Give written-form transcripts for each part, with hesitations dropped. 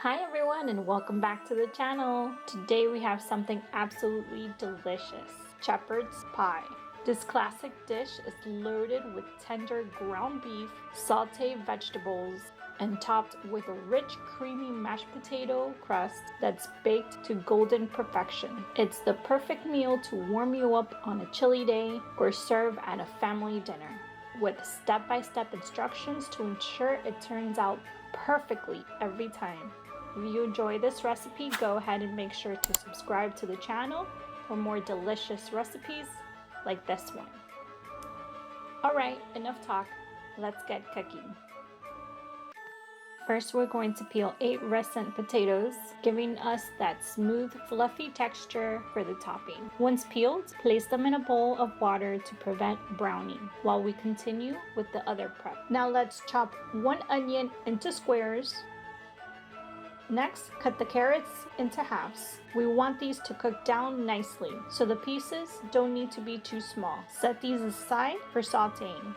Hi everyone and welcome back to the channel. Today we have something absolutely delicious, shepherd's pie. This classic dish is loaded with tender ground beef, sauteed vegetables, and topped with a rich creamy mashed potato crust that's baked to golden perfection. It's the perfect meal to warm you up on a chilly day or serve at a family dinner, with step-by-step instructions to ensure it turns out perfectly every time. If you enjoy this recipe, go ahead and make sure to subscribe to the channel for more delicious recipes like this one. Alright, enough talk, let's get cooking. First, we're going to peel 8 russet potatoes, giving us that smooth, fluffy texture for the topping. Once peeled, place them in a bowl of water to prevent browning while we continue with the other prep. Now let's chop 1 onion into squares. Next, cut the carrots into halves. We want these to cook down nicely, so the pieces don't need to be too small. Set these aside for sauteing.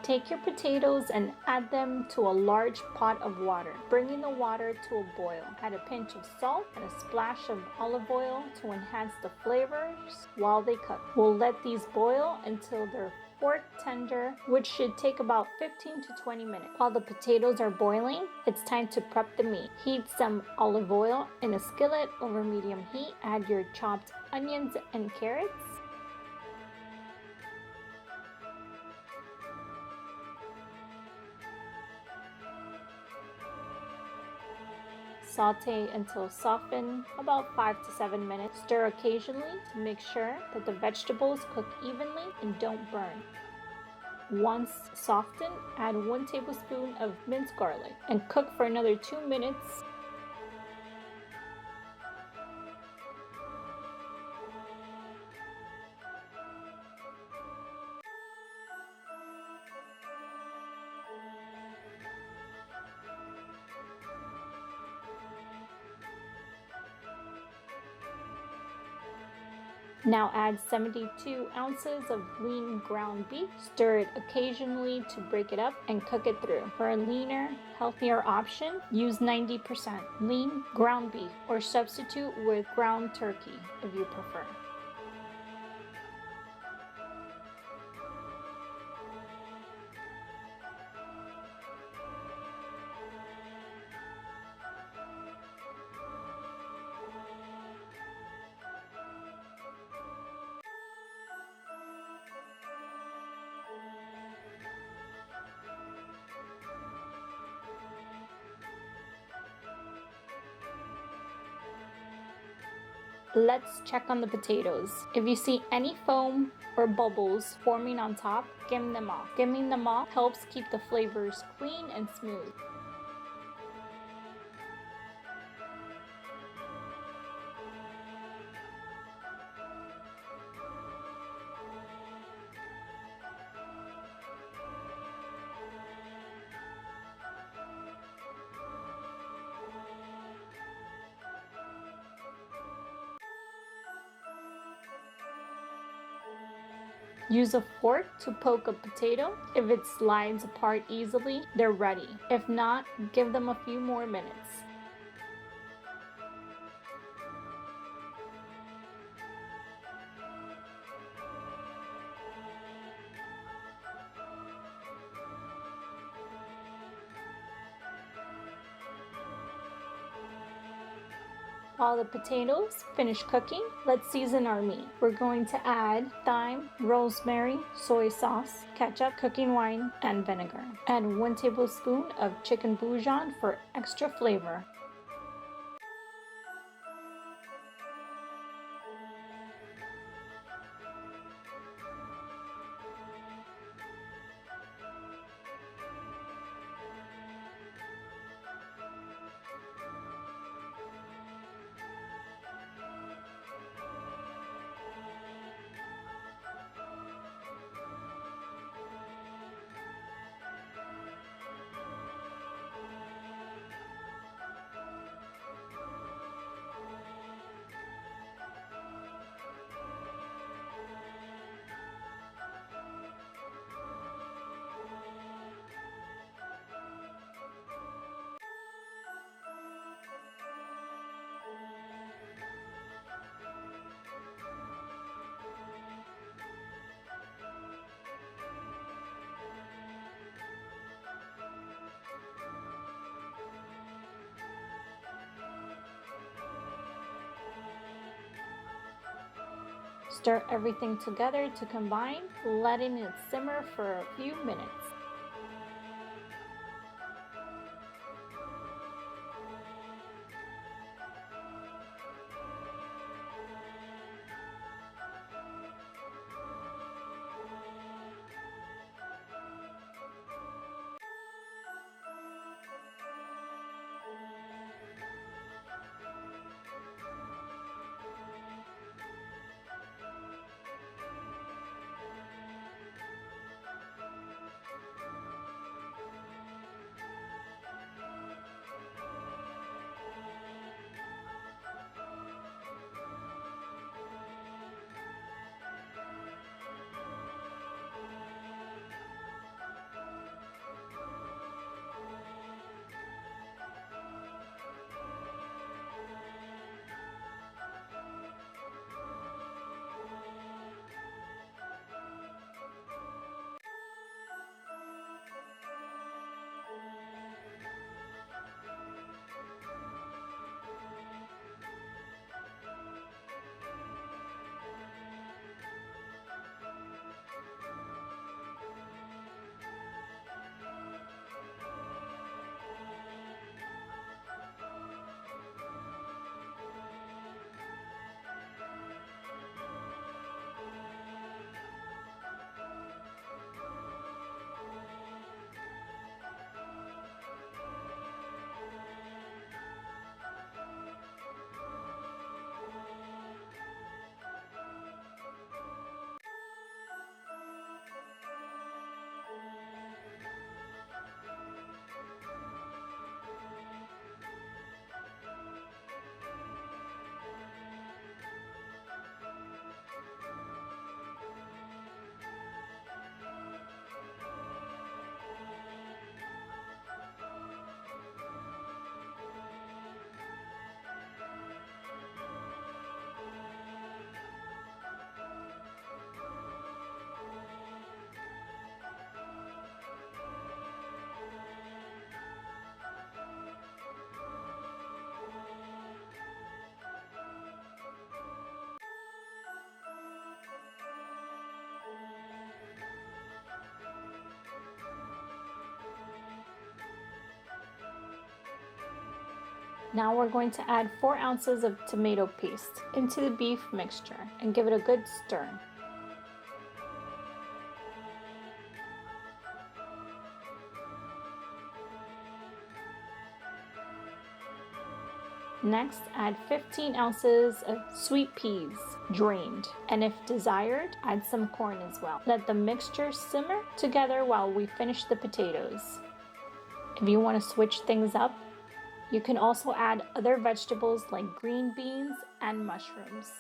Take your potatoes and add them to a large pot of water, bringing the water to a boil. Add a pinch of salt and a splash of olive oil to enhance the flavors while they cook. We'll let these boil until they're fork tender, which should take about 15 to 20 minutes. While the potatoes are boiling, it's time to prep the meat. Heat some olive oil in a skillet over medium heat. Add your chopped onions and carrots. Saute until softened, about 5 to 7 minutes. Stir occasionally to make sure that the vegetables cook evenly and don't burn. Once softened, add 1 tablespoon of minced garlic and cook for another 2 minutes. Now add 72 ounces of lean ground beef. Stir it occasionally to break it up and cook it through. For a leaner, healthier option, use 90% lean ground beef or substitute with ground turkey if you prefer. Let's check on the potatoes. If you see any foam or bubbles forming on top, skim them off. Skimming them off helps keep the flavors clean and smooth. Use a fork to poke a potato. If it slides apart easily, they're ready. If not, give them a few more minutes. While the potatoes finish cooking, let's season our meat. We're going to add thyme, rosemary, soy sauce, ketchup, cooking wine, and vinegar. Add 1 tablespoon of chicken bouillon for extra flavor. Stir everything together to combine, letting it simmer for a few minutes. Now we're going to add 4 ounces of tomato paste into the beef mixture and give it a good stir. Next, add 15 ounces of sweet peas, drained, and if desired, add some corn as well. Let the mixture simmer together while we finish the potatoes. If you want to switch things up, you can also add other vegetables like green beans and mushrooms.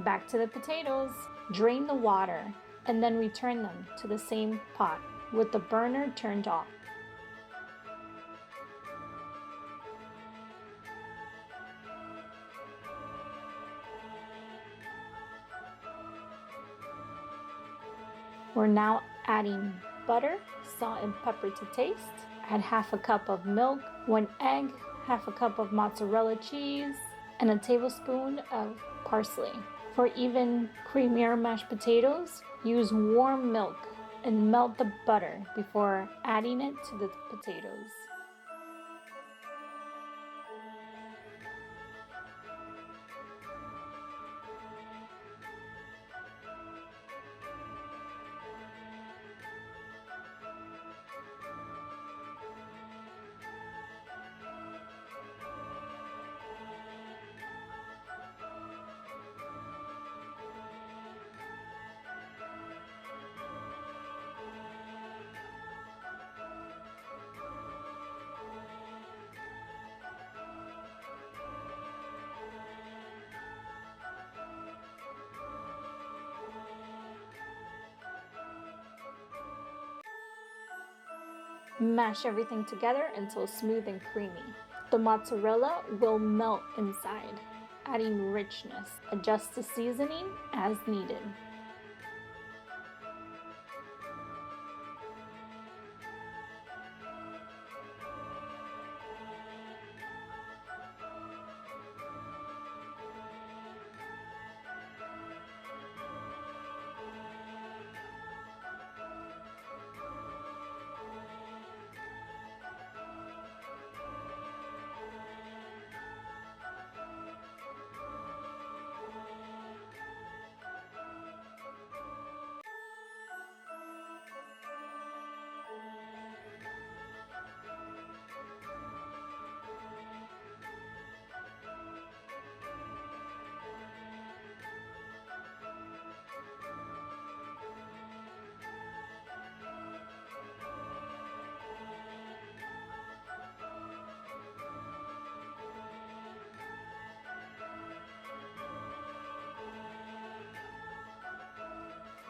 Back to the potatoes. Drain the water and then return them to the same pot with the burner turned off. We're now adding butter, salt and pepper to taste. Add half a cup of milk, 1 egg, half a cup of mozzarella cheese, and a tablespoon of parsley. For even creamier mashed potatoes, use warm milk and melt the butter before adding it to the potatoes. Mash everything together until smooth and creamy. The mozzarella will melt inside, adding richness. Adjust the seasoning as needed.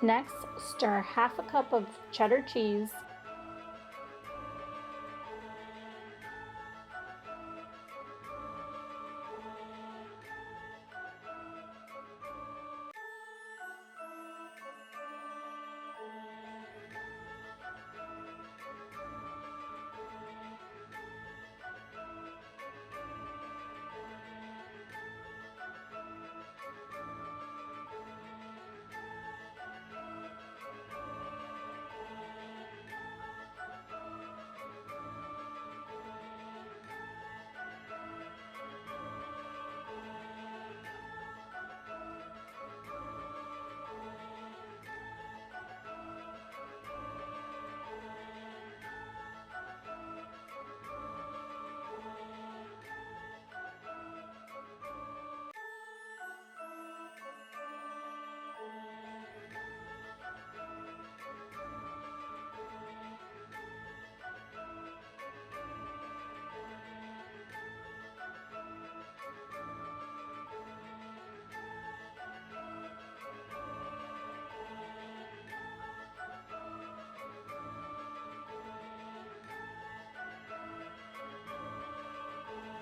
Next, stir half a cup of cheddar cheese,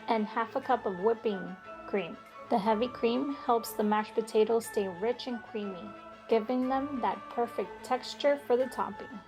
and half a cup of whipping cream. The heavy cream helps the mashed potatoes stay rich and creamy, giving them that perfect texture for the topping.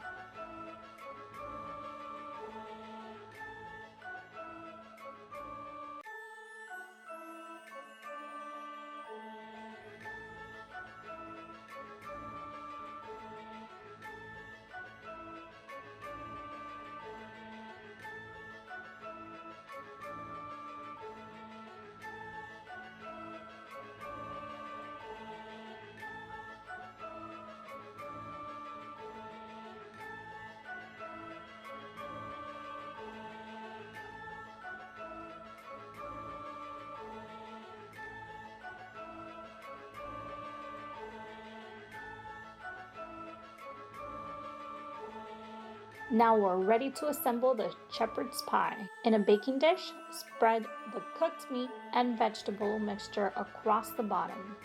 Now we're ready to assemble the shepherd's pie. In a baking dish, spread the cooked meat and vegetable mixture across the bottom.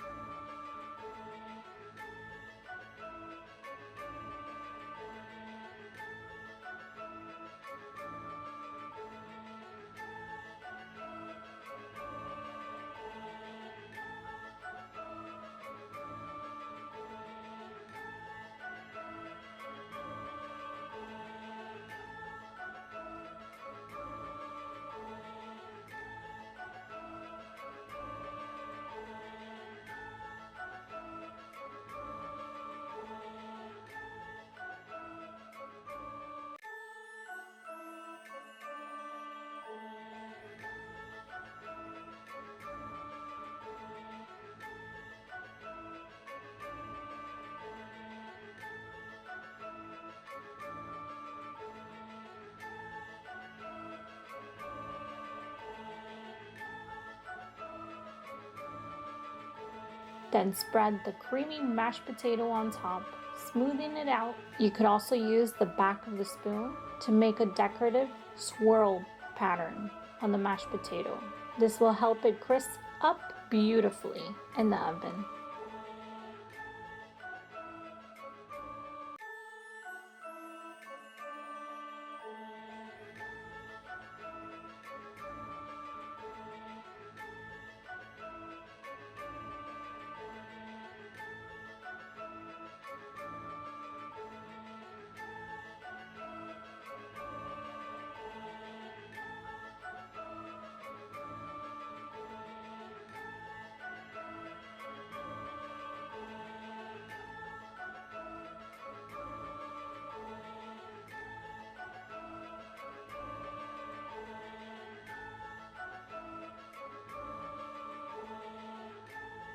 Then spread the creamy mashed potato on top, smoothing it out. You could also use the back of the spoon to make a decorative swirl pattern on the mashed potato. This will help it crisp up beautifully in the oven.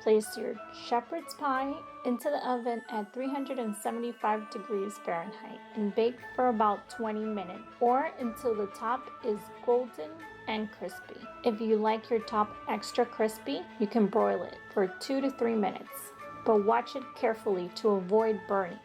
Place your shepherd's pie into the oven at 375 degrees Fahrenheit and bake for about 20 minutes or until the top is golden and crispy. If you like your top extra crispy, you can broil it for 2 to 3 minutes, but watch it carefully to avoid burning.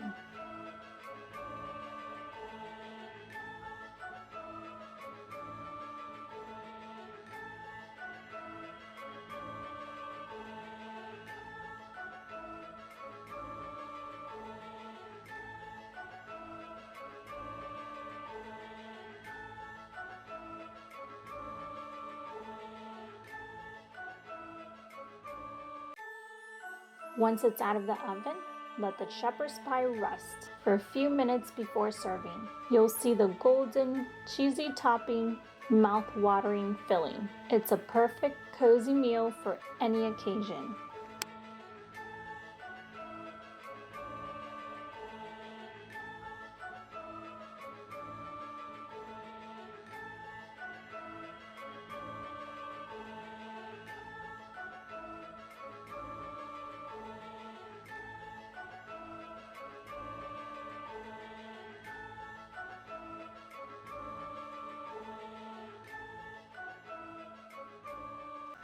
Once it's out of the oven, let the shepherd's pie rest for a few minutes before serving. You'll see the golden, cheesy topping, mouth-watering filling. It's a perfect, cozy meal for any occasion.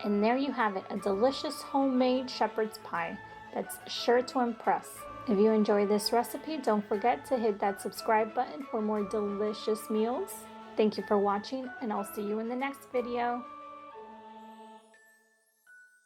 And there you have it, a delicious homemade shepherd's pie that's sure to impress. If you enjoy this recipe, don't forget to hit that subscribe button for more delicious meals. Thank you for watching, and I'll see you in the next video.